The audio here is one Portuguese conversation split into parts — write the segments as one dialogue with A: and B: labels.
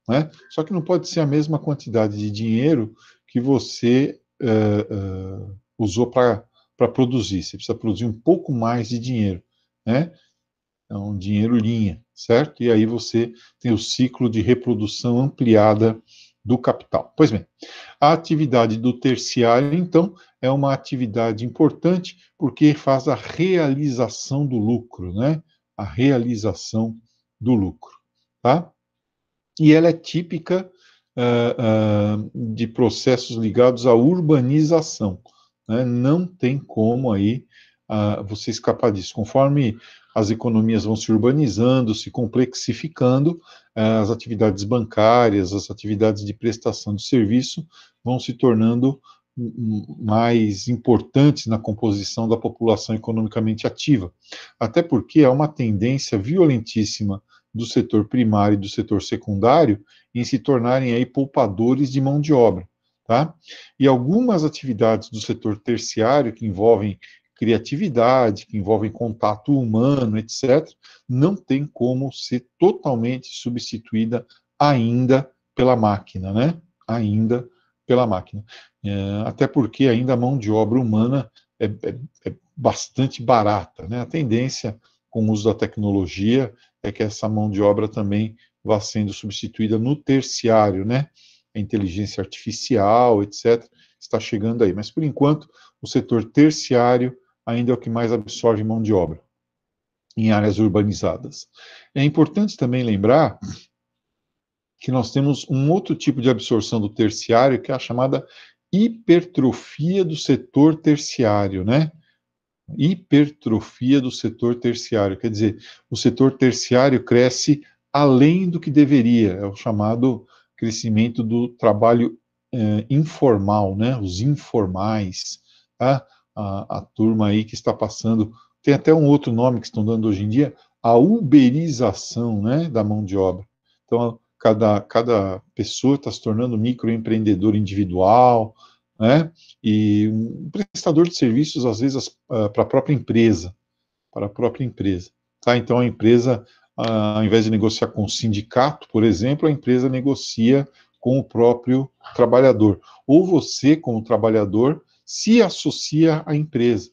A: né? Só que não pode ser a mesma quantidade de dinheiro que você usou para produzir. Você precisa produzir um pouco mais de dinheiro, né? Então, dinheiro linha, certo? E aí você tem o ciclo de reprodução ampliada do capital. Pois bem, a atividade do terciário, então, é uma atividade importante porque faz a realização do lucro, né? A realização do lucro, tá? E ela é típica de processos ligados à urbanização, né? Não tem como aí você escapar disso. Conforme as economias vão se urbanizando, se complexificando, as atividades bancárias, as atividades de prestação de serviço vão se tornando mais importantes na composição da população economicamente ativa. Até porque há uma tendência violentíssima do setor primário e do setor secundário em se tornarem aí poupadores de mão de obra, tá? E algumas atividades do setor terciário que envolvem criatividade, que envolvem contato humano, etc., não tem como ser totalmente substituída ainda pela máquina, né? Ainda pela máquina. Até porque ainda a mão de obra humana é bastante barata, né? A tendência com o uso da tecnologia é que essa mão de obra também vá sendo substituída no terciário, né? A inteligência artificial, etc., está chegando aí. Mas, por enquanto, o setor terciário ainda é o que mais absorve mão de obra em áreas urbanizadas. É importante também lembrar que nós temos um outro tipo de absorção do terciário, que é a chamada hipertrofia do setor terciário, né? Hipertrofia do setor terciário, quer dizer, o setor terciário cresce além do que deveria, é o chamado crescimento do trabalho informal, né? Os informais, tá? A turma aí que está passando, tem até um outro nome que estão dando hoje em dia, a uberização, né, da mão de obra. Então, cada pessoa está se tornando microempreendedor individual, né? E um prestador de serviços, às vezes, para a própria empresa, para a própria empresa. Tá? Então, a empresa, ao invés de negociar com o sindicato, por exemplo, a empresa negocia com o próprio trabalhador. Ou você, como trabalhador, se associa à empresa,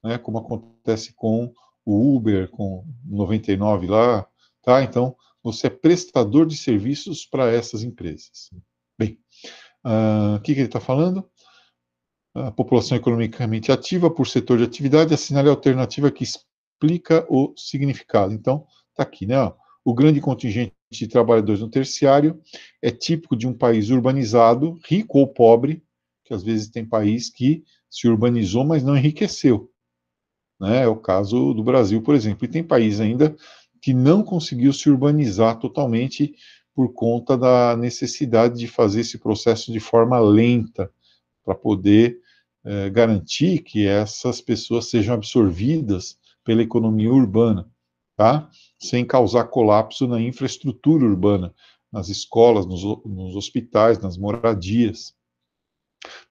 A: né? Como acontece com o Uber, com 99 lá, tá? Então, você é prestador de serviços para essas empresas. Bem, o que ele está falando? A população economicamente ativa por setor de atividade, assinale a alternativa que explica o significado. Então, está aqui, né? Ó, o grande contingente de trabalhadores no terciário é típico de um país urbanizado, rico ou pobre, que às vezes tem país que se urbanizou, mas não enriqueceu, né? É o caso do Brasil, por exemplo. E tem país ainda que não conseguiu se urbanizar totalmente por conta da necessidade de fazer esse processo de forma lenta, para poder garantir que essas pessoas sejam absorvidas pela economia urbana, tá? Sem causar colapso na infraestrutura urbana, nas escolas, nos hospitais, nas moradias,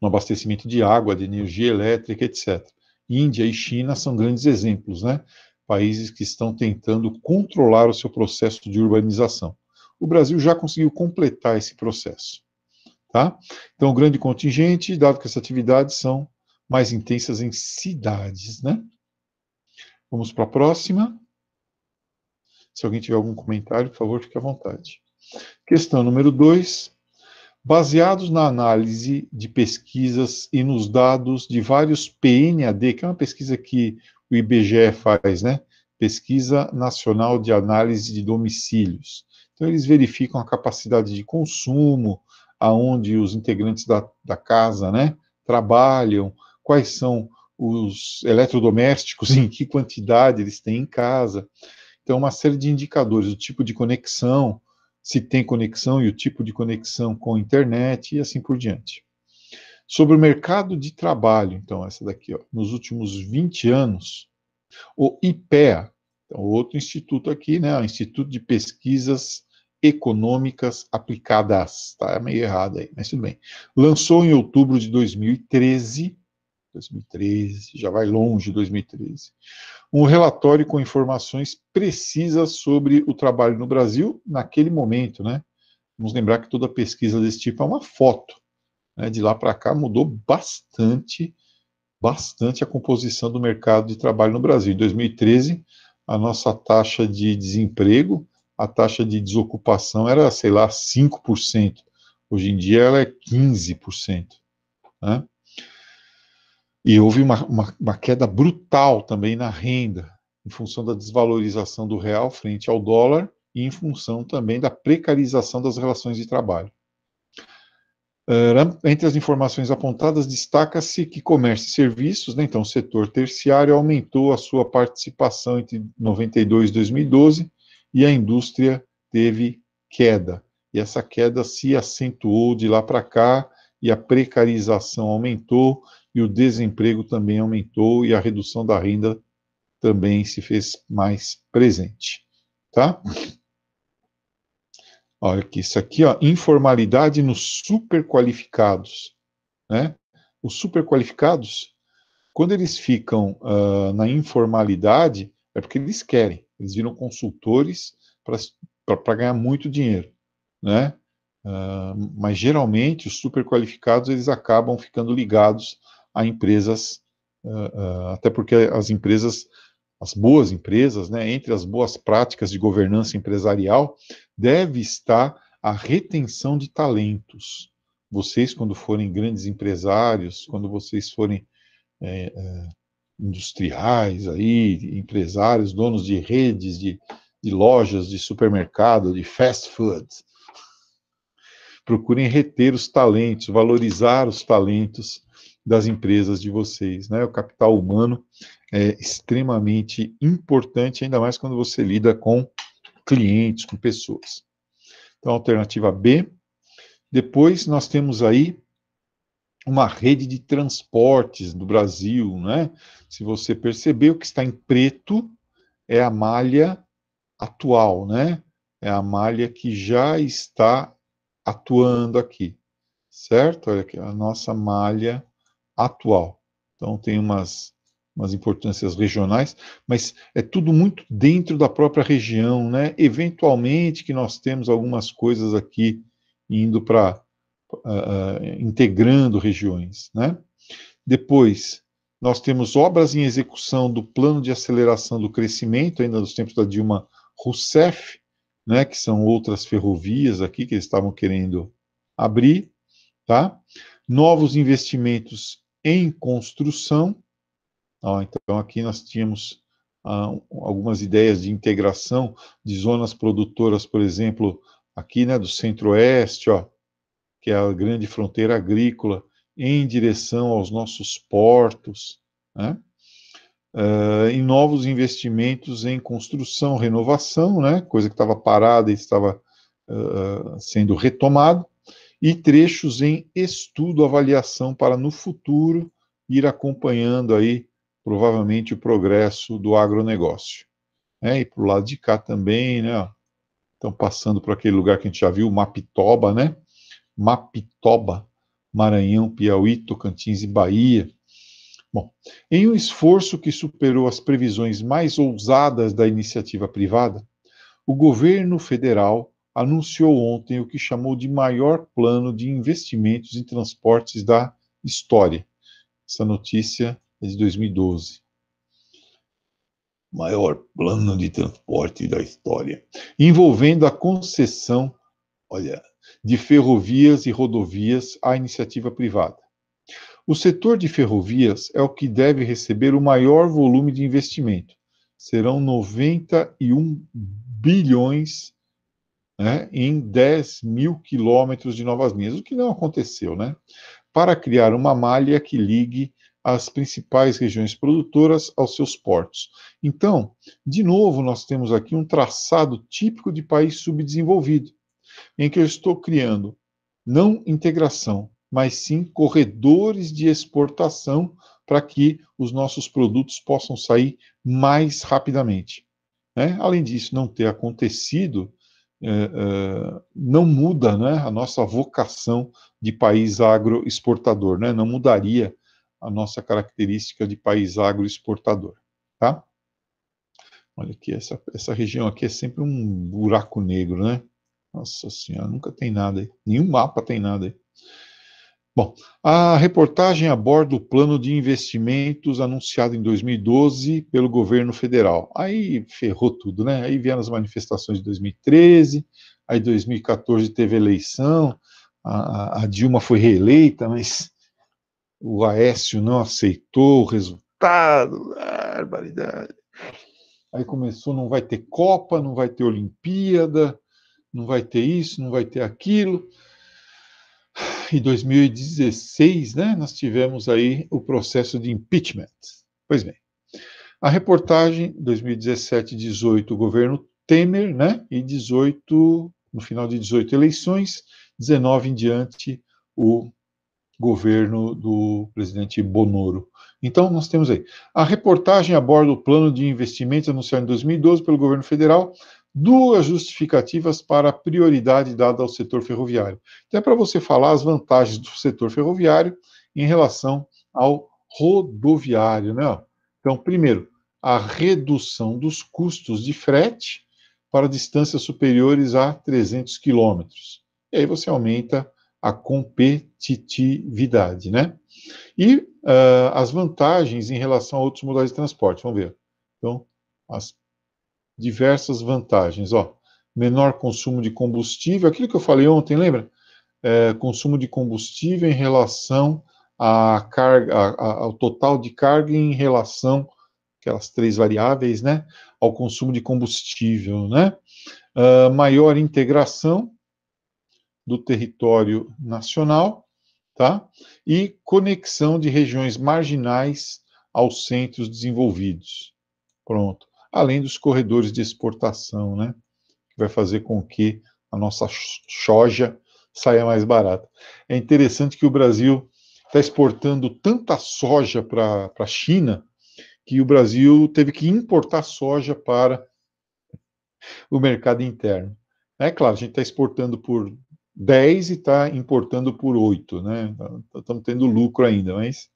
A: no abastecimento de água, de energia elétrica, etc. Índia e China são grandes exemplos, né? Países que estão tentando controlar o seu processo de urbanização. O Brasil já conseguiu completar esse processo. Tá? Então, o grande contingente, dado que essas atividades são mais intensas em cidades, né? Vamos para a próxima. Se alguém tiver algum comentário, por favor, fique à vontade. Questão número 2. Baseados na análise de pesquisas e nos dados de vários PNAD, que é uma pesquisa que o IBGE faz, né? Pesquisa Nacional de Análise de Domicílios. Então, eles verificam a capacidade de consumo, aonde os integrantes da casa, né, trabalham, quais são os eletrodomésticos, em que quantidade eles têm em casa. Então, uma série de indicadores, o tipo de conexão, se tem conexão e o tipo de conexão com a internet e assim por diante. Sobre o mercado de trabalho, então, essa daqui, ó, nos últimos 20 anos, o IPEA, então, outro instituto aqui, né, o Instituto de Pesquisas Econômicas Aplicadas, tá meio errado aí, mas tudo bem. Lançou em outubro de 2013, já vai longe 2013, um relatório com informações precisas sobre o trabalho no Brasil naquele momento, né? Vamos lembrar que toda pesquisa desse tipo é uma foto, né? De lá para cá mudou bastante, bastante a composição do mercado de trabalho no Brasil. Em 2013, a nossa taxa de desemprego, a taxa de desocupação era, sei lá, 5%. Hoje em dia ela é 15%. Né? E houve uma queda brutal também na renda, em função da desvalorização do real frente ao dólar e em função também da precarização das relações de trabalho. Entre as informações apontadas, destaca-se que comércio e serviços, né, então o setor terciário, aumentou a sua participação entre 92 e 2012 e a indústria teve queda. E essa queda se acentuou de lá para cá e a precarização aumentou e o desemprego também aumentou e a redução da renda também se fez mais presente. Tá? Olha aqui, isso aqui, ó, informalidade nos superqualificados, né? Os superqualificados, quando eles ficam na informalidade, é porque eles querem, eles viram consultores para ganhar muito dinheiro, né? Mas geralmente os superqualificados eles acabam ficando ligados a empresas, até porque as empresas, as boas empresas, né, entre as boas práticas de governança empresarial, deve estar a retenção de talentos. Vocês, quando forem grandes empresários, quando vocês forem industriais, aí, empresários, donos de redes, de lojas, de supermercado, de fast food, procurem reter os talentos, valorizar os talentos das empresas de vocês, né? O capital humano é extremamente importante, ainda mais quando você lida com clientes, com pessoas. Então, alternativa B. Depois, nós temos aí uma rede de transportes do Brasil, né? Se você perceber, o que está em preto é a malha atual, né? É a malha que já está atuando aqui, certo? Olha aqui, a nossa malha atual. Então, tem umas importâncias regionais, mas é tudo muito dentro da própria região, né? Eventualmente que nós temos algumas coisas aqui indo para integrando regiões, né? Depois, nós temos obras em execução do Plano de Aceleração do Crescimento, ainda dos tempos da Dilma Rousseff, né, que são outras ferrovias aqui que eles estavam querendo abrir, tá? Novos investimentos em construção. Então, aqui nós tínhamos algumas ideias de integração de zonas produtoras, por exemplo, aqui, né, do Centro-Oeste, ó, que é a grande fronteira agrícola, em direção aos nossos portos, né? Em novos investimentos em construção, renovação, né? Coisa que estava parada e estava sendo retomada, e trechos em estudo, avaliação, para no futuro ir acompanhando aí, provavelmente, o progresso do agronegócio. E para o lado de cá também, né? Estão passando por aquele lugar que a gente já viu, Mapitoba, né? Mapitoba, Maranhão, Piauí, Tocantins e Bahia. Bom, em um esforço que superou as previsões mais ousadas da iniciativa privada, o governo federal anunciou ontem o que chamou de maior plano de investimentos em transportes da história. Essa notícia é de 2012. Maior plano de transporte da história, envolvendo a concessão, olha, de ferrovias e rodovias à iniciativa privada. O setor de ferrovias é o que deve receber o maior volume de investimento. Serão 91 bilhões, né, em 10 mil quilômetros de novas linhas, o que não aconteceu, né? Para criar uma malha que ligue as principais regiões produtoras aos seus portos. Então, de novo, nós temos aqui um traçado típico de país subdesenvolvido, em que eu estou criando não integração, mas sim corredores de exportação para que os nossos produtos possam sair mais rapidamente. Né? Além disso, não ter acontecido, não muda, né, a nossa vocação de país agroexportador, né? Não mudaria a nossa característica de país agroexportador. Tá? Olha aqui, essa região aqui é sempre um buraco negro, né? Nossa senhora, nunca tem nada aí. Nenhum mapa tem nada aí. Bom, a reportagem aborda o plano de investimentos anunciado em 2012 pelo governo federal. Aí ferrou tudo, né? Aí vieram as manifestações de 2013, aí 2014 teve eleição, a Dilma foi reeleita, mas o Aécio não aceitou o resultado, barbaridade. Aí começou, não vai ter Copa, não vai ter Olimpíada, não vai ter isso, não vai ter aquilo. Em 2016, né, nós tivemos aí o processo de impeachment. Pois bem, a reportagem 2017 e 18, o governo Temer, né, e 18, no final de 18 eleições, 19 em diante, o governo do presidente Bonoro. Então, nós temos aí. A reportagem aborda o plano de investimentos anunciado em 2012 pelo governo federal, duas justificativas para a prioridade dada ao setor ferroviário. Então, é para você falar as vantagens do setor ferroviário em relação ao rodoviário, né? Então, primeiro, a redução dos custos de frete para distâncias superiores a 300 quilômetros. E aí você aumenta a competitividade, né? E as vantagens em relação a outros modais de transporte, vamos ver. Então, as diversas vantagens, ó, menor consumo de combustível, aquilo que eu falei ontem, lembra? Consumo de combustível em relação à carga, ao total de carga em relação, aquelas três variáveis, né? Ao consumo de combustível, né? Maior integração do território nacional, tá? E conexão de regiões marginais aos centros desenvolvidos. Pronto. Além dos corredores de exportação, né? Que vai fazer com que a nossa soja saia mais barata. É interessante que o Brasil está exportando tanta soja para a China que o Brasil teve que importar soja para o mercado interno. É claro, a gente está exportando por 10 e está importando por 8, né? Estamos tendo lucro ainda, mas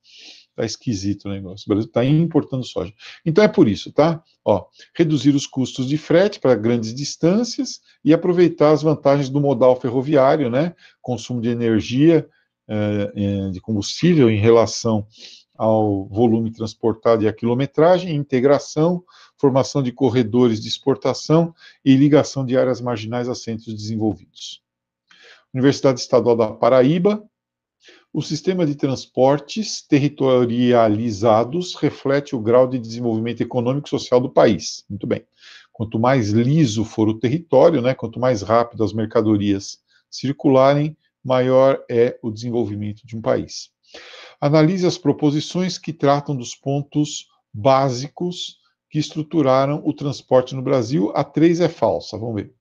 A: está esquisito o negócio. O Brasil está importando soja. Então é por isso, tá? Ó, reduzir os custos de frete para grandes distâncias e aproveitar as vantagens do modal ferroviário, né? Consumo de energia, de combustível em relação ao volume transportado e à quilometragem, integração, formação de corredores de exportação e ligação de áreas marginais a centros desenvolvidos. Universidade Estadual da Paraíba, o sistema de transportes territorializados reflete o grau de desenvolvimento econômico e social do país. Muito bem. Quanto mais liso for o território, né, quanto mais rápido as mercadorias circularem, maior é o desenvolvimento de um país. Analise as proposições que tratam dos pontos básicos que estruturaram o transporte no Brasil. A 3 é falsa, vamos ver.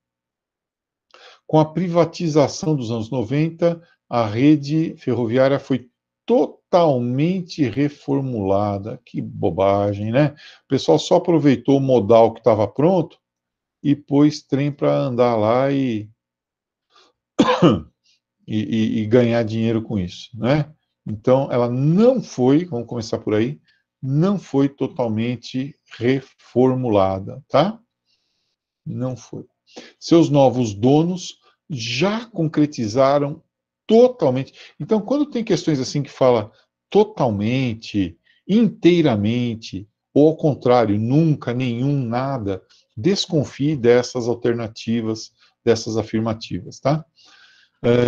A: Com a privatização dos anos 90, a rede ferroviária foi totalmente reformulada. Que bobagem, né? O pessoal só aproveitou o modal que estava pronto e pôs trem para andar lá e ganhar dinheiro com isso, né? Então, ela não foi, vamos começar por aí, não foi totalmente reformulada, tá? Não foi. Seus novos donos já concretizaram totalmente. Então, quando tem questões assim que fala totalmente, inteiramente, ou ao contrário, nunca, nenhum, nada, desconfie dessas alternativas, dessas afirmativas, tá?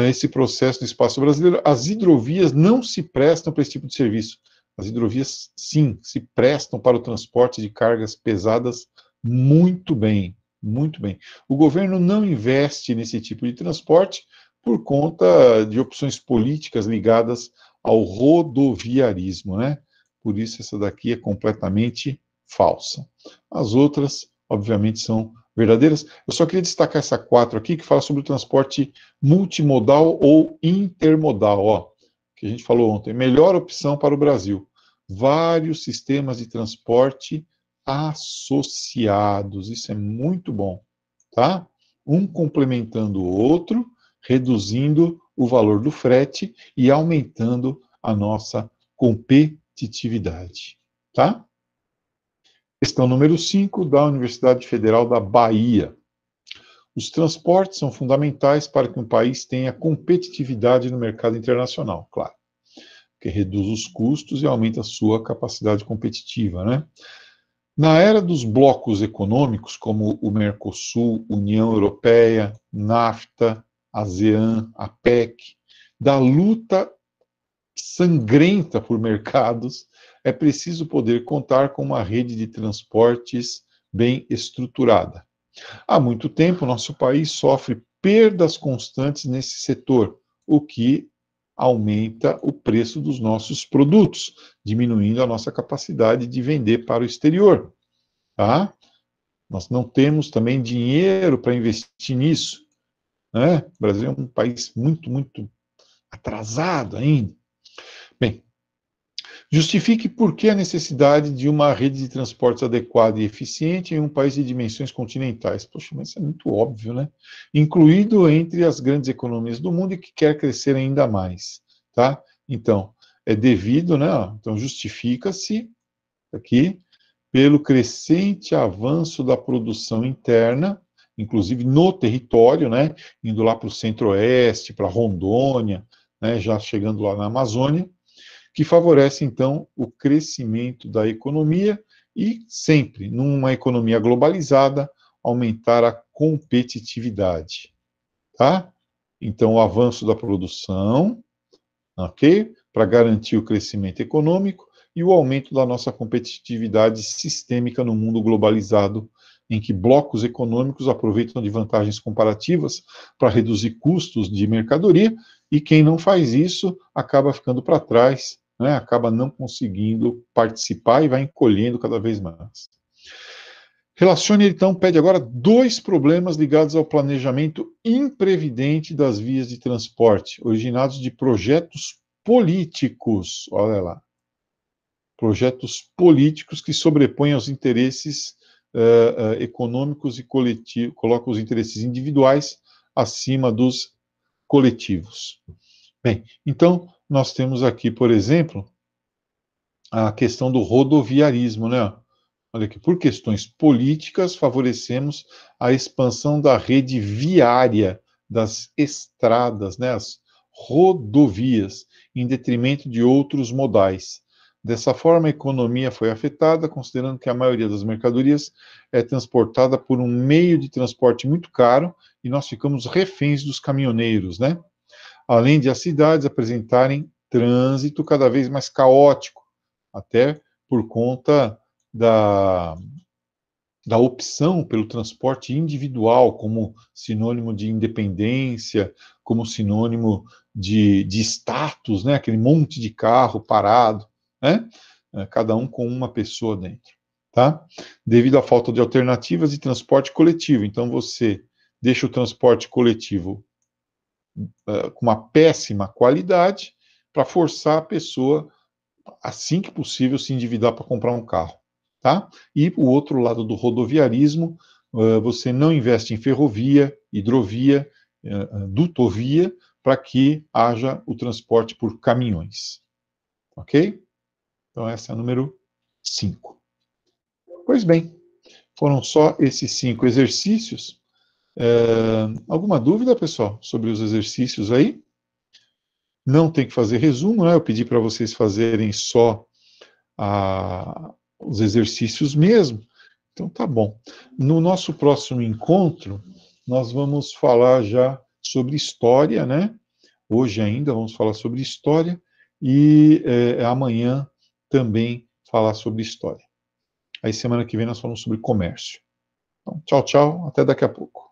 A: Esse processo do espaço brasileiro, as hidrovias não se prestam para esse tipo de serviço. As hidrovias, sim, se prestam para o transporte de cargas pesadas muito bem, muito bem. O governo não investe nesse tipo de transporte por conta de opções políticas ligadas ao rodoviarismo, né? Por isso, essa daqui é completamente falsa. As outras, obviamente, são verdadeiras. Eu só queria destacar essa 4 aqui, que fala sobre o transporte multimodal ou intermodal, ó, que a gente falou ontem. Melhor opção para o Brasil. Vários sistemas de transporte associados. Isso é muito bom, tá? Um complementando o outro, reduzindo o valor do frete e aumentando a nossa competitividade, tá? Questão número 5, da Universidade Federal da Bahia. Os transportes são fundamentais para que um país tenha competitividade no mercado internacional, claro, porque reduz os custos e aumenta a sua capacidade competitiva, né? Na era dos blocos econômicos, como o Mercosul, União Europeia, NAFTA, ASEAN, APEC, da luta sangrenta por mercados, é preciso poder contar com uma rede de transportes bem estruturada. Há muito tempo, nosso país sofre perdas constantes nesse setor, o que aumenta o preço dos nossos produtos, diminuindo a nossa capacidade de vender para o exterior. Tá? Nós não temos também dinheiro para investir nisso. Né? O Brasil é um país muito atrasado ainda. Bem, justifique por que a necessidade de uma rede de transportes adequada e eficiente em um país de dimensões continentais. Poxa, mas isso é muito óbvio, né? Incluído entre as grandes economias do mundo e que quer crescer ainda mais, tá? Então, é devido, né? Então, justifica-se aqui pelo crescente avanço da produção interna, inclusive no território, né? Indo lá para o centro-oeste, para Rondônia, né? Já chegando lá na Amazônia, que favorece, então, o crescimento da economia e, sempre, numa economia globalizada, aumentar a competitividade, tá? Então, o avanço da produção, ok? Para garantir o crescimento econômico e o aumento da nossa competitividade sistêmica no mundo globalizado, em que blocos econômicos aproveitam de vantagens comparativas para reduzir custos de mercadoria, e quem não faz isso acaba ficando para trás, né, acaba não conseguindo participar e vai encolhendo cada vez mais. Relacione, então, pede agora 2 problemas ligados ao planejamento imprevidente das vias de transporte, originados de projetos políticos, olha lá, projetos políticos que sobrepõem aos interesses econômicos e coletivos, colocam os interesses individuais acima dos coletivos. Bem, então, nós temos aqui, por exemplo, a questão do rodoviarismo, né? Olha aqui, por questões políticas, favorecemos a expansão da rede viária, das estradas, né, as rodovias, em detrimento de outros modais. Dessa forma, a economia foi afetada, considerando que a maioria das mercadorias é transportada por um meio de transporte muito caro e nós ficamos reféns dos caminhoneiros, né? Além de as cidades apresentarem trânsito cada vez mais caótico, até por conta da, da opção pelo transporte individual como sinônimo de independência, como sinônimo de status, né? Aquele monte de carro parado, né? Cada um com uma pessoa dentro, tá? Devido à falta de alternativas de transporte coletivo. Então, você deixa o transporte coletivo com uma péssima qualidade para forçar a pessoa, assim que possível, se endividar para comprar um carro. Tá? E o outro lado do rodoviarismo, você não investe em ferrovia, hidrovia, dutovia, para que haja o transporte por caminhões. Ok? Então, essa é a número 5. Pois bem, foram só esses 5 exercícios. Alguma dúvida, pessoal, sobre os exercícios aí? Não tem que fazer resumo, né? Eu pedi para vocês fazerem só os exercícios mesmo. Então, tá bom. No nosso próximo encontro, nós vamos falar já sobre história, né? Hoje ainda vamos falar sobre história e amanhã também falar sobre história. Aí semana que vem nós falamos sobre comércio. Então, tchau, tchau. Até daqui a pouco.